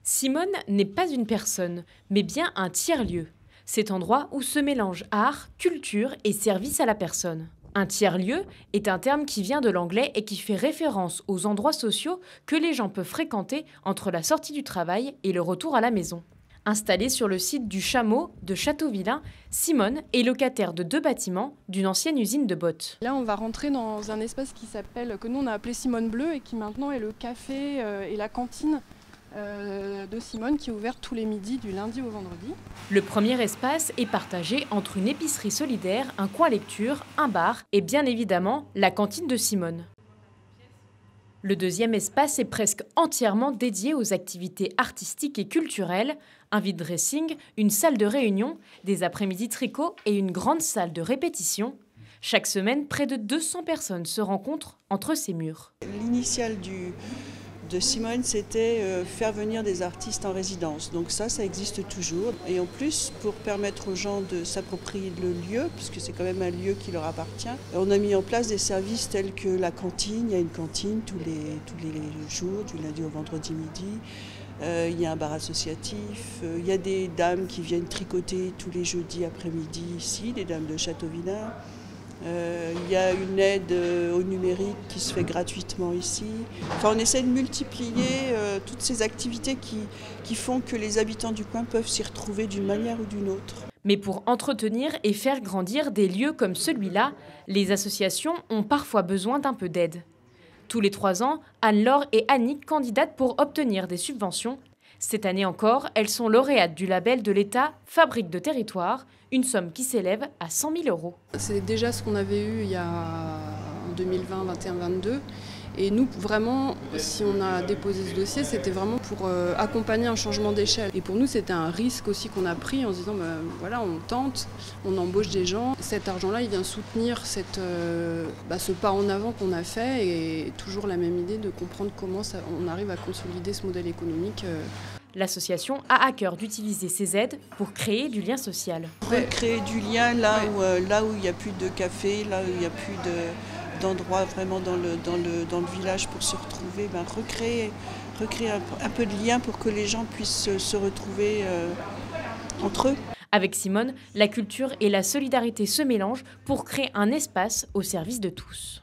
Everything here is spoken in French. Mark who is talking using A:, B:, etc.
A: Simone n'est pas une personne, mais bien un tiers-lieu. Cet endroit où se mélangent art, culture et service à la personne. Un tiers-lieu est un terme qui vient de l'anglais et qui fait référence aux endroits sociaux que les gens peuvent fréquenter entre la sortie du travail et le retour à la maison. Installée sur le site du Chameau de Châteauvillain, Simone est locataire de 2 bâtiments d'une ancienne usine de bottes.
B: Là, on va rentrer dans un espace que nous on a appelé Simone Bleu et qui maintenant est le café et la cantine de Simone, qui est ouverte tous les midis du lundi au vendredi.
A: Le premier espace est partagé entre une épicerie solidaire, un coin lecture, un bar et bien évidemment la cantine de Simone. Le deuxième espace est presque entièrement dédié aux activités artistiques et culturelles, un vide-dressing, une salle de réunion, des après-midi tricot et une grande salle de répétition. Chaque semaine, près de 200 personnes se rencontrent entre ces murs.
C: L'initiale de Simone, c'était faire venir des artistes en résidence. Donc ça existe toujours. Et en plus, pour permettre aux gens de s'approprier le lieu, puisque c'est quand même un lieu qui leur appartient, on a mis en place des services tels que la cantine. Il y a une cantine tous les jours, du lundi au vendredi midi. Il y a un bar associatif. Il y a des dames qui viennent tricoter tous les jeudis après-midi ici, des dames de Châteauvillain. Il y a une aide au numérique qui se fait gratuitement ici. Enfin, on essaie de multiplier toutes ces activités qui font que les habitants du coin peuvent s'y retrouver d'une manière ou d'une autre.
A: Mais pour entretenir et faire grandir des lieux comme celui-là, les associations ont parfois besoin d'un peu d'aide. Tous les 3 ans, Anne-Laure et Annick candidatent pour obtenir des subventions. Cette année encore, elles sont lauréates du label de l'État Fabrique de territoire, une somme qui s'élève à 100 000 €.
B: C'est déjà ce qu'on avait eu il y a en 2020, 21, 22. Et nous, vraiment, si on a déposé ce dossier, c'était vraiment pour accompagner un changement d'échelle. Et pour nous, c'était un risque aussi qu'on a pris en se disant, voilà, on tente, on embauche des gens. Cet argent-là, il vient soutenir ce pas en avant qu'on a fait, et toujours la même idée de comprendre comment on arrive à consolider ce modèle économique.
A: L'association a à cœur d'utiliser ces aides pour créer du lien social.
C: Recréer du lien là où il n'y a plus de café, là où il n'y a plus d'endroits vraiment dans le village pour se retrouver, recréer un peu de lien pour que les gens puissent se retrouver entre eux.
A: Avec Simone, la culture et la solidarité se mélangent pour créer un espace au service de tous.